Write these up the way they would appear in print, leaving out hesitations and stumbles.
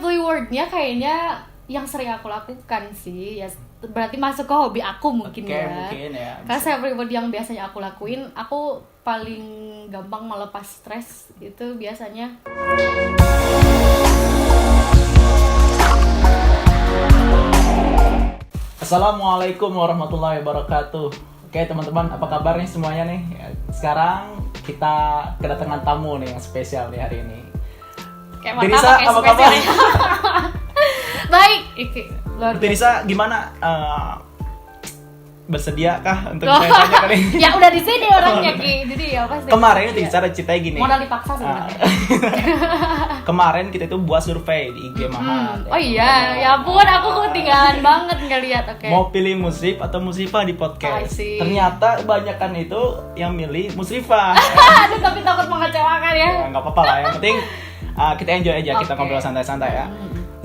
rewardnya kayaknya yang sering aku lakukan sih, ya berarti masuk ke hobi aku mungkin. Mungkin ya. Karena self reward yang biasanya aku lakuin, aku paling gampang melepas stres itu biasanya. Assalamualaikum warahmatullahi wabarakatuh. Oke teman-teman, apa kabar nih semuanya nih? Sekarang kita kedatangan tamu nih yang spesial nih hari ini. Tirisa, apa kabar? Baik. Tirisa, gimana? Bersediakah untuk tanya kali ini? Ya udah di sini orangnya Ki. Jadi ya pasti. Kemarin Tirisa ceritanya gini. Modal dipaksa sebenarnya. Kemarin kita itu buat survei di IG Mahat. Oh iya, ya ampun aku ketinggalan banget ngeliat. Oke. Mau pilih Musrif atau Musrifah di podcast? Ternyata kebanyakan itu yang milih Musrifah. Aduh, tapi takut mengecewakan ya. Nggak apa-apa lah, yang penting kita enjoy aja, kita ngobrol santai-santai ya.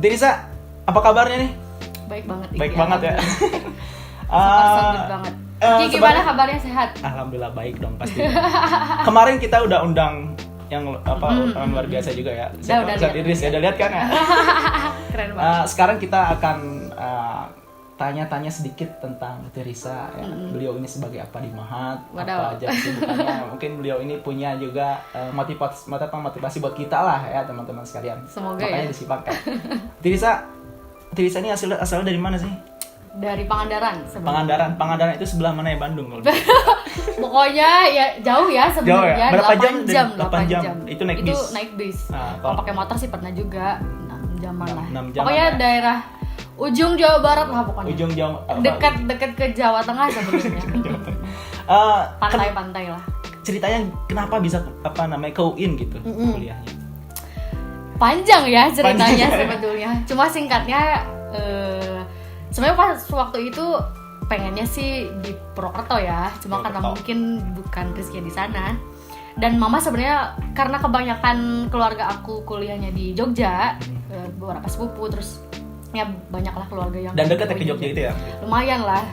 Tirisa, apa kabarnya nih? Baik banget. Baik banget ya. Sangat banget. Gimana kabarnya, sehat? Alhamdulillah baik dong pasti. Kemarin kita udah undang yang orang luar biasa juga ya. Ustaz Idris ya, udah lihat kan ya? Keren banget. Sekarang kita akan tanya-tanya sedikit tentang Tirisa ya. Beliau ini sebagai apa di Mahat, apa aja kesibukannya. Mungkin beliau ini punya juga motivasi buat kita lah ya teman-teman sekalian. Semoga makanya ya. disimak kan. Tirisa ini asal dari mana sih? Dari Pangandaran sebenarnya. Pangandaran itu sebelah mana ya Bandung? Pokoknya ya jauh ya sebenarnya. Ya? Berapa jam? 8 jam. Itu naik bis. Kalau pakai motor sih pernah juga 6 jaman lah. 6 jam pokoknya ya? Daerah ujung Jawa Barat lah pokoknya. Ujung Jawa dekat ke Jawa Tengah sebenarnya. Pantai-pantai lah. Ceritanya kenapa bisa ke UIN gitu kuliahnya? Panjang ya ceritanya sebetulnya. Cuma singkatnya sebenarnya pas waktu itu pengennya sih di Purwokerto ya, cuma karena mungkin bukan rezeki di sana. Dan mama sebenarnya karena kebanyakan keluarga aku kuliahnya di Jogja, beberapa sepupu, terus ya banyaklah keluarga yang dan dekat ke Jogja itu ya. Lumayan lah,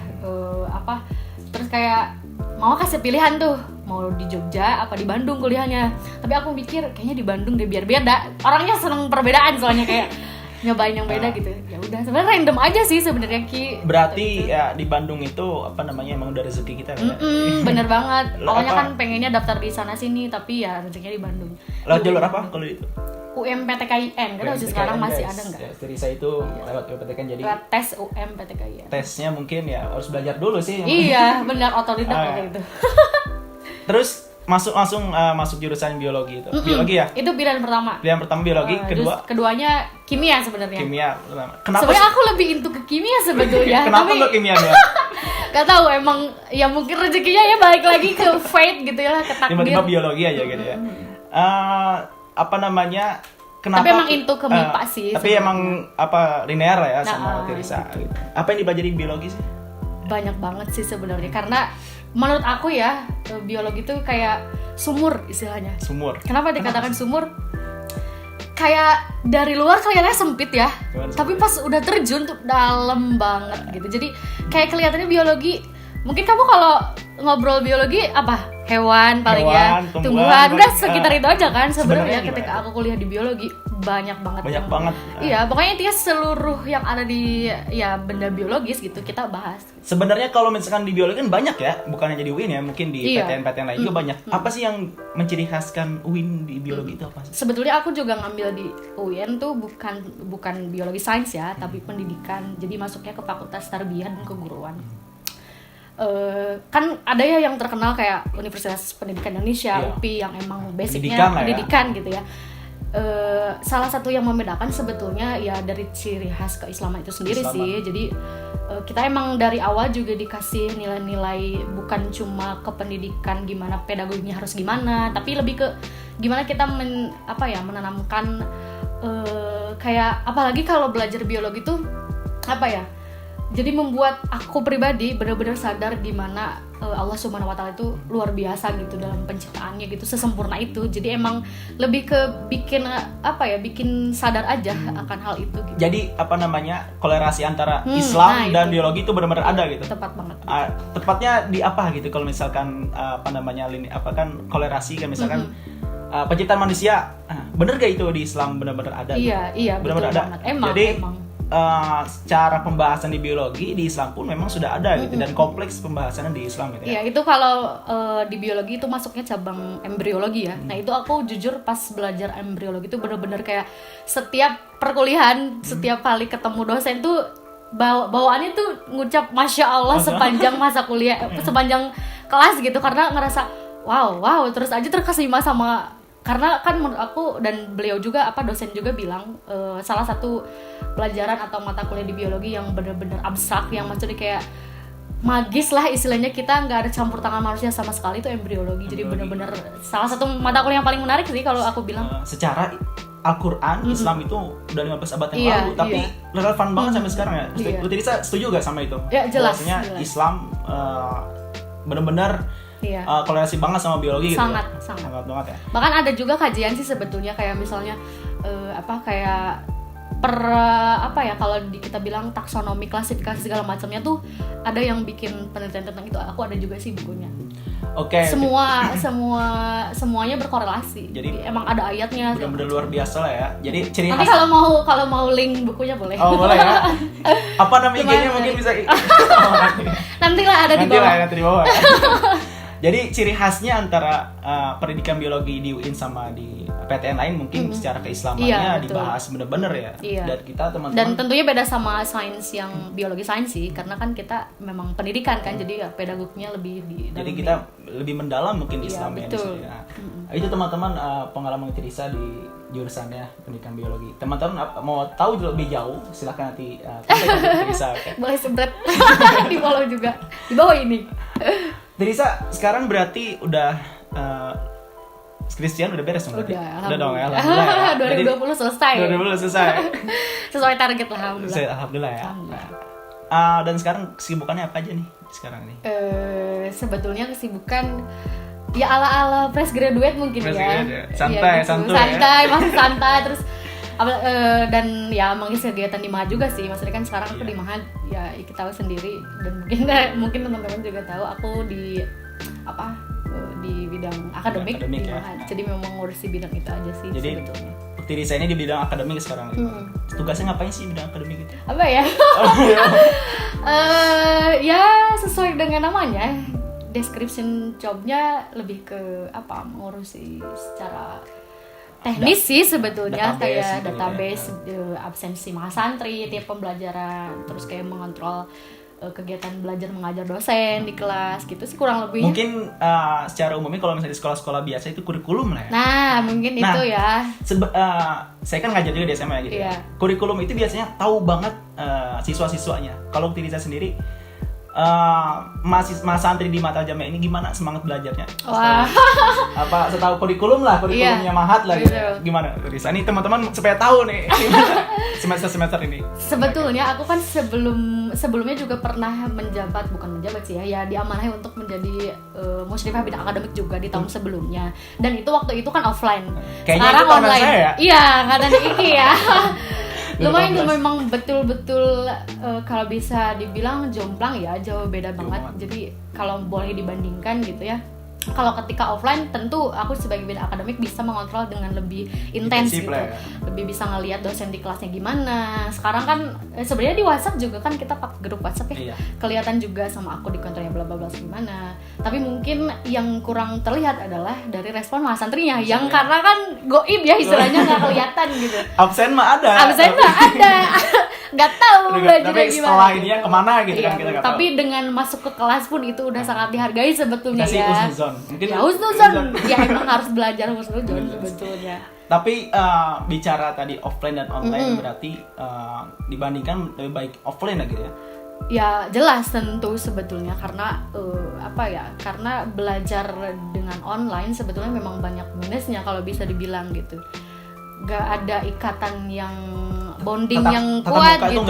terus kayak mama kasih pilihan tuh mau di Jogja apa di Bandung kuliahnya. Tapi aku mikir kayaknya di Bandung deh biar beda. Orangnya seneng perbedaan soalnya kayak nyobain yang beda gitu. Ya udah, sebenarnya random aja sih sebenarnya Ki. Berarti ya di Bandung itu emang udah rezeki kita kan? Bener banget. Awalnya kan pengennya daftar di sana sini, tapi ya rezekinya di Bandung. Lewat jalur apa kalau itu? UMPTKIN, kan sih sekarang masih ada nggak? Ya, Tirisa itu lewat UMPTKIN, jadi lewat tes UMPTKIN. Tesnya mungkin ya harus belajar dulu sih. Iya, benar, otodidak kayak gitu. Terus masuk jurusan biologi itu. Biologi ya? Itu pilihan pertama. Pilihan pertama biologi, keduanya kimia sebenarnya. Kimia. Kenapa? Sebenarnya aku lebih into ke kimia sebetulnya. Kenapa nggak kimia dua? Gak tahu, emang ya mungkin rezekinya ya balik lagi ke fate gitu ya, ke takdir. Tiba-tiba biologi aja gitu ya. Kenapa? Tapi emang into ke MIPA sih. Tapi emang linear lah ya sama Tirisa gitu. Apa yang dipelajari biologi sih? Banyak banget sih sebenarnya, karena menurut aku ya biologi itu kayak sumur istilahnya. Sumur. Kenapa dikatakan sumur? Kayak dari luar kelihatannya sempit ya, tapi pas udah terjun tuh dalam banget gitu. Jadi kayak kelihatannya biologi. Mungkin kamu kalau ngobrol biologi apa? Hewan paling ya, tumbuhan. Udah sekitar itu aja kan sebenarnya. Ketika aku kuliah di biologi banyak banget. Iya, pokoknya intinya seluruh yang ada di ya benda biologis gitu kita bahas. Sebenarnya kalau misalkan di biologi kan banyak ya, bukan hanya di UIN ya, mungkin di PTN-PTN lain juga banyak. Apa sih yang menciri khaskan UIN di biologi itu apa sih? Sebetulnya aku juga ngambil di UIN tuh bukan biologi sains ya, tapi pendidikan. Jadi masuknya ke Fakultas Tarbiyah dan Keguruan. Kan ada ya yang terkenal kayak Universitas Pendidikan Indonesia, UPI, yang emang basicnya pendidikan gitu ya. Salah satu yang membedakan sebetulnya ya dari ciri khas keislaman itu sendiri sih. Jadi kita emang dari awal juga dikasih nilai-nilai bukan cuma ke pendidikan gimana pedagoginya harus gimana, tapi lebih ke gimana kita menanamkan kayak apalagi kalau belajar biologi tuh jadi membuat aku pribadi benar-benar sadar di mana Allah Subhanahu wa Ta'ala itu luar biasa gitu dalam penciptaannya gitu, sesempurna itu. Jadi emang lebih ke bikin sadar aja akan hal itu gitu. Jadi kolerasi antara Islam dan biologi itu benar-benar ada gitu. Tepat banget. Tepatnya di apa gitu kalau misalkan kolerasi kan misalkan penciptaan manusia, bener gak itu di Islam benar-benar ada? Iya benar-benar ada. Emang. Jadi secara pembahasan di biologi di Islam pun memang sudah ada gitu, dan kompleks pembahasannya di Islam gitu ya. Iya, itu kalau di biologi itu masuknya cabang embriologi ya. Nah, itu aku jujur pas belajar embriologi itu bener-bener kayak setiap perkuliahan, setiap kali ketemu dosen tuh bawaannya tuh ngucap Masya Allah sepanjang masa kuliah, sepanjang kelas gitu, karena ngerasa wow terus aja terkesima sama, karena kan menurut aku dan beliau juga dosen juga bilang salah satu pelajaran atau mata kuliah di biologi yang benar-benar abstrak, yang maksudnya kayak magis lah istilahnya, kita nggak ada campur tangan manusia sama sekali, itu embriologi. Jadi benar-benar salah satu mata kuliah yang paling menarik sih kalau aku bilang. Secara Al-Quran, Islam itu udah 15 abad yang lalu, tapi relevan banget sampai sekarang ya. Bu Tirisa setuju gak sama itu? Ya, jelas. Bahwasanya Islam benar-benar korelasi banget sama biologi sangat, gitu. Sangat banget ya. Bahkan ada juga kajian sih sebetulnya, kayak misalnya kayak kalau kita bilang taksonomi, klasifikasi segala macamnya tuh ada yang bikin penelitian tentang itu. Aku ada juga sih bukunya. Oke. Semuanya berkorelasi. Jadi emang ada ayatnya. Benar-benar luar biasa lah ya. Jadi ciri khas. Nanti kalau mau link bukunya boleh. Oh, boleh ya. Apa nama IG-nya mungkin bisa. Nantilah ada di bawah. Nanti di bawah. Jadi ciri khasnya antara pendidikan biologi di UIN sama di PTN lain mungkin secara keislamannya dibahas bener-bener ya. Dan kita teman-teman. Dan tentunya beda sama sains yang biologi sains sih, karena kan kita memang pendidikan kan, jadi pedagognya lebih di dalam. Jadi kita lebih mendalam mungkin Islamnya di sini. Itu teman-teman pengalaman Tirisa di jurusannya pendidikan biologi. Teman-teman mau tahu lebih jauh, silahkan nanti kontak Tirisa. Boleh sebret di follow juga di bawah ini. Tirisa sekarang berarti udah skripsian udah beres dong? Udah dong ya, alhamdulillah. 2020 selesai. 2020 selesai. Sesuai target lah, alhamdulillah. Alhamdulillah ya. Dan sekarang kesibukannya apa aja nih sekarang nih? Sebetulnya kesibukan ya ala-ala fresh graduate mungkin ya. Santai, masih santai terus dan ya mengisi kegiatan di Mahat juga sih. Maksudnya kan sekarang aku di Mahat, ya kita tahu sendiri, dan mungkin teman-teman juga tahu aku di bidang akademik di Mahat. Jadi memang ngurusi bidang itu aja sih. Jadi sebetulnya Tirisa ini di bidang akademik sekarang. Tugasnya ngapain sih bidang akademik itu? Apa ya? Ya sesuai dengan namanya, description jobnya lebih ke mengurusi secara teknis sih sebetulnya, kayak database absensi mahasantri, tiap pembelajaran, terus kayak mengontrol kegiatan belajar mengajar dosen di kelas gitu sih kurang lebih. Mungkin secara umumnya kalau misalnya di sekolah-sekolah biasa itu kurikulum lah ya. Nah mungkin itu ya. Saya kan ngajar juga di SMA gitu ya. Kurikulum itu biasanya tahu banget siswa-siswanya. Kalau Tirisa sendiri mahasantri di Mata Jamia ini gimana semangat belajarnya? Wah. Setahu kurikulumnya Mahat lah gitu. Gimana Tirisa? Ini teman-teman supaya tahu nih semester ini. Sebetulnya aku kan sebelumnya juga pernah bukan menjabat sih ya diamanahi untuk menjadi musyrifah bidang akademik juga di tahun sebelumnya. Dan itu waktu itu kan offline. Kayaknya sekarang online. Saya ya? Iya, karena Iki ya. Lumayan tuh memang betul-betul kalau bisa dibilang jomplang ya, jauh beda banget. Jadi kalau boleh dibandingkan gitu ya, kalau ketika offline tentu aku sebagai bidang akademik bisa mengontrol dengan lebih intens gitu, lebih bisa ngelihat dosen di kelasnya gimana. Sekarang kan sebenarnya di WhatsApp juga kan kita pakai grup WhatsApp ya, kelihatan juga sama aku di kontrolnya bla bla bla gimana. Tapi mungkin yang kurang terlihat adalah dari respon mahasantrinya yang karena kan goib ya istilahnya, nggak kelihatan gitu. Absen mah ada. Nggak tahu belajarnya tapi gimana. Setelah ini ya kemana gitu kan kita nggak tahu. Tapi dengan masuk ke kelas pun itu udah sangat dihargai sebetulnya ya. Mungkin ya husnuzon. Ya emang harus belajar husnuzon sebetulnya. Tapi bicara tadi offline dan online berarti dibandingkan lebih baik offline lah gitu ya. Ya jelas tentu sebetulnya karena karena belajar dengan online sebetulnya memang banyak minusnya kalau bisa dibilang gitu. Gak ada ikatan yang bonding yang kuat gitu.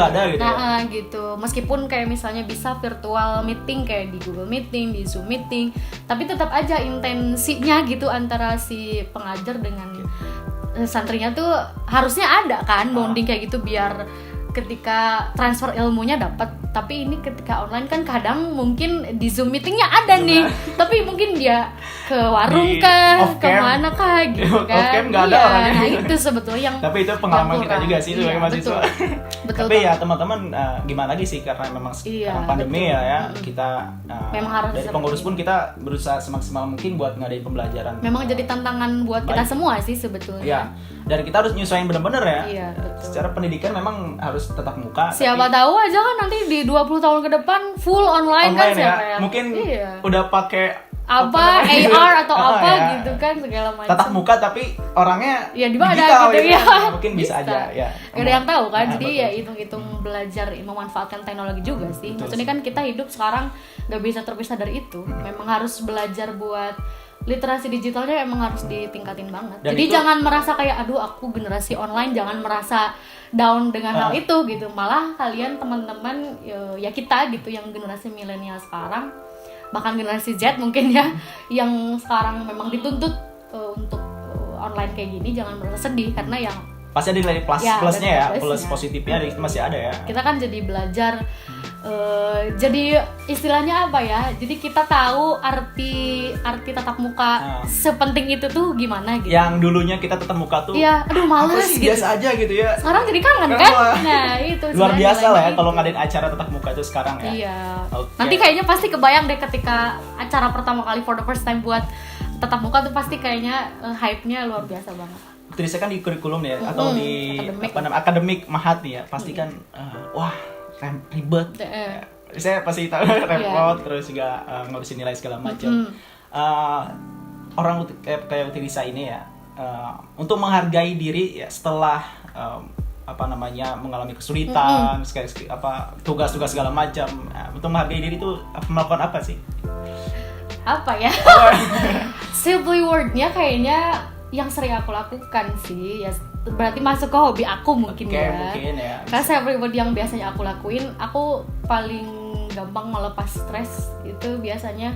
Gitu. Meskipun kayak misalnya bisa virtual meeting kayak di Google Meeting, di Zoom Meeting, tapi tetap aja intensinya gitu antara si pengajar dengan santrinya tuh harusnya ada kan bonding kayak gitu biar ketika transfer ilmunya dapat, tapi ini ketika online kan kadang mungkin di Zoom meetingnya ada nih, tapi mungkin dia ke warung kah, kemana kah gitu kan. Off cam nggak ada orangnya. Nah itu sebetulnya yang tapi itu pengalaman kita juga sih sebagai mahasiswa. Betul. Tapi ya teman-teman gimana lagi sih, karena memang sekarang pandemi ya kita memang harus dari pengurus pun kita berusaha semaksimal mungkin buat ngadain pembelajaran. Memang jadi tantangan buat kita semua sih sebetulnya. Iya. Dan kita harus nyesuaiin bener-bener ya. Iya, betul. Secara pendidikan memang harus tetap muka. Siapa tahu aja kan nanti di 20 tahun ke depan full online kan siapa ya. yang Mungkin udah pakai apa AR atau apa ya. gitu kan segala macam. Tetap muka tapi orangnya ya di mana digital, gitu ya. Mungkin bisa aja ya. Gak ada yang tahu kan. Jadi betul. ya hitung-hitung belajar memanfaatkan teknologi juga sih. Betul. Maksudnya kan kita hidup sekarang gak bisa terpisah dari itu. Memang harus belajar buat literasi digitalnya emang harus ditingkatin banget. Dan jadi jangan merasa kayak aduh aku generasi online, jangan merasa down dengan hal itu gitu. Malah kalian teman-teman ya kita gitu yang generasi milenial sekarang, bahkan generasi Z mungkin ya, yang sekarang memang dituntut untuk online kayak gini, jangan merasa sedih karena yang pasti ada nilai plusnya ya, plus positifnya itu masih ada ya. Kita kan jadi belajar jadi istilahnya apa ya? Jadi kita tahu arti tatap muka sepenting itu tuh gimana gitu. Yang dulunya kita tatap muka tuh iya, aduh males sih, gitu. Biasa aja gitu ya. Sekarang jadi kangen kan? Nah, itu luar biasa lah ya kalau ngadain acara tatap muka itu sekarang ya. Iya. Okay. Nanti kayaknya pasti kebayang deh ketika acara pertama kali for the first time buat tatap muka tuh pasti kayaknya hype-nya luar biasa banget. Tulisnya kan di kurikulum ya atau di akademik Mahat nih ya, pasti kan wah ribet. Saya pasti tahu repot terus juga ngurusin nilai segala macam. Orang kayak Utirisa ini ya untuk menghargai diri ya setelah mengalami kesulitan, tugas-tugas segala macam. Untuk menghargai diri itu melakukan apa sih? Apa ya? Simply word-nya kayaknya yang sering aku lakukan sih ya, berarti masuk ke hobi aku mungkin ya. Karena saya pribadi yang biasanya aku lakuin, aku paling gampang melepas stres itu biasanya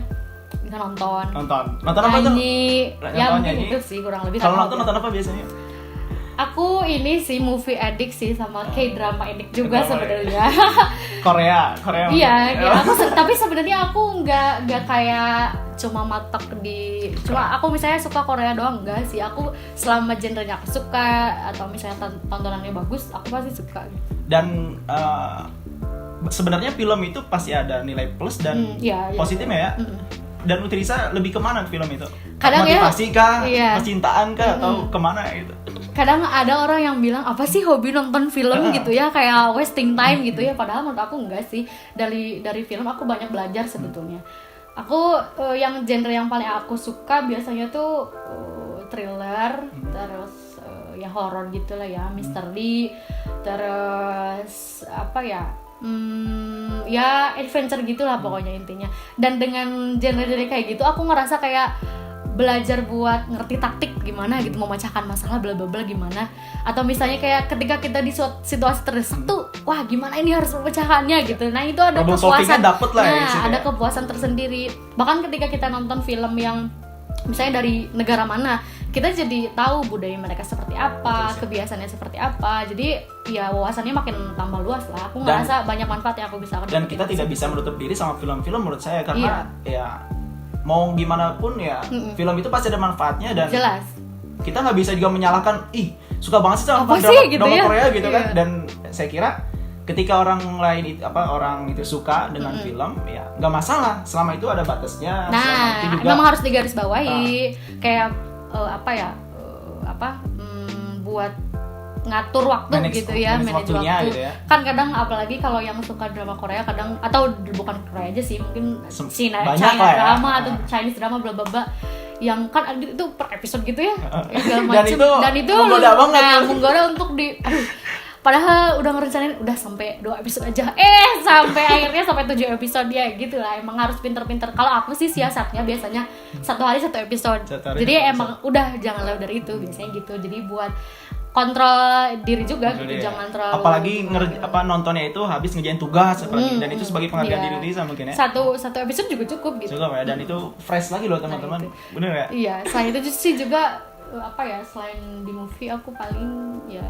nonton apa tuh? Ya mungkin itu sih kurang lebih. Kalau nonton apa biasanya? Aku ini sih movie addict sih, sama K-drama addict juga sebenarnya. Korea. Iya, tapi sebenarnya aku nggak kayak cuma matok di cuma aku misalnya suka Korea doang, enggak sih. Aku selama genrenya aku suka atau misalnya tontonannya bagus, aku pasti suka. Dan sebenarnya film itu pasti ada nilai plus dan positifnya ya. Dan Utirisa lebih kemana film itu? Kadang motivasi kah? Percintaan kah? Atau kemana itu? Kadang ada orang yang bilang apa sih hobi nonton film gitu ya, kayak wasting time gitu ya. Padahal menurut aku enggak sih. Dari film aku banyak belajar sebetulnya. Aku yang genre yang paling aku suka biasanya tuh thriller, terus ya horor gitulah ya, misteri, terus apa ya? Ya adventure gitulah pokoknya intinya. Dan dengan genre-genre kayak gitu aku ngerasa kayak belajar buat ngerti taktik gimana gitu, memecahkan masalah bla bla bla gimana, atau misalnya kayak ketika kita di situasi terdesak tuh wah gimana ini harus memecahkannya gitu. Nah itu ada kepuasan, ada kepuasan tersendiri. Bahkan ketika kita nonton film yang misalnya dari negara mana, kita jadi tahu budaya mereka seperti apa, kebiasaannya seperti apa. Jadi ya wawasannya makin tambah luas lah. Aku ngerasa banyak manfaat yang aku bisa. Dan kita tidak bisa menutup diri sama film-film menurut saya, karena ya mau gimana pun ya film itu pasti ada manfaatnya. Dan jelas kita nggak bisa juga menyalahkan suka banget sih sama drama Korea gitu kan. Dan saya kira ketika orang lain orang itu suka dengan film ya nggak masalah selama itu ada batasnya. Nah itu juga memang harus digarisbawahi kayak buat ngatur waktu gitu ya, manage waktu gitu ya. Kan kadang apalagi kalau yang suka drama Korea kadang, atau bukan Korea aja sih, mungkin China drama atau Chinese drama bla bla bla, yang kan itu per episode gitu ya segala macam. Dan itu menggoda untuk padahal udah ngerencanain udah sampai 2 episode aja, sampai akhirnya sampai 7 episode ya gitu lah. Emang harus pinter-pinter. Kalau aku sih siasatnya biasanya 1 hari 1 episode. Jadi emang udah jangan lewat dari itu biasanya gitu. Jadi buat kontrol diri juga gitu, jangan terlalu. Apalagi nontonnya itu habis ngerjain tugas apalagi, dan itu sebagai penghargaan diri Risa mungkin ya. Satu episode juga cukup gitu. Cukup ya, dan itu fresh lagi loh teman-teman. Bener ya? Iya, selain itu sih juga selain di movie aku paling ya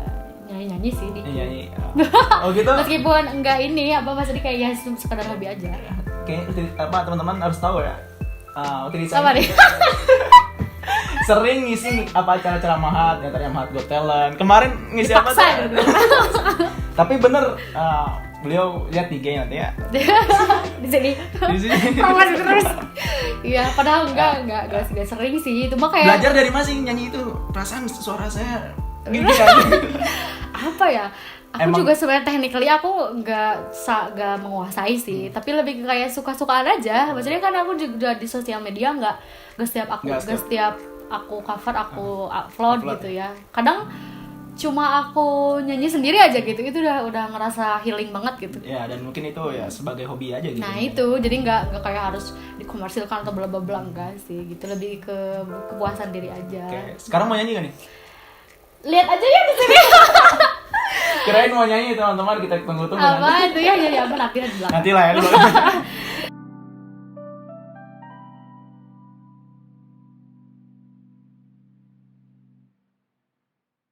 nyanyi sih dikit. Nyanyi. Oh gitu. Meskipun enggak ini apa maksudnya kayak ya sekedar hobi aja. Kayak teman-teman harus tahu ya. Utilisa Apa nih? sering ngisi apa acara-acara Mahat, ya tadi Mahat Got Talent. Kemarin ngisi apa Dipaksa tuh? gitu. Tapi bener beliau lihat di IG nanti ya. Di sini. Di sini. Promosi terus. Iya, padahal enggak sering sih. Itu mah kayak Belajar dari mana sih nyanyi itu? Perasaan suara saya gini kan. apa ya? Aku Emang, juga sebenarnya technically aku nggak menguasai sih, tapi lebih ke kayak suka-sukaan aja. Maksudnya kan aku juga di sosial media nggak setiap aku cover aku upload gitu ya. Kadang cuma aku nyanyi sendiri aja gitu, itu udah ngerasa healing banget gitu. ya, dan mungkin itu ya sebagai hobi aja gitu. Nah itu jadi nggak kayak harus dikomersilkan atau bla bla bla, enggak sih gitu, lebih ke kepuasan diri aja. Oke. Sekarang mau nyanyi gak nih? Lihat aja ya di sini. Kirain mau nyanyi teman-teman, kita tunggu Apa nanti. itu ya apa nanti di belakang. Nanti lah ya.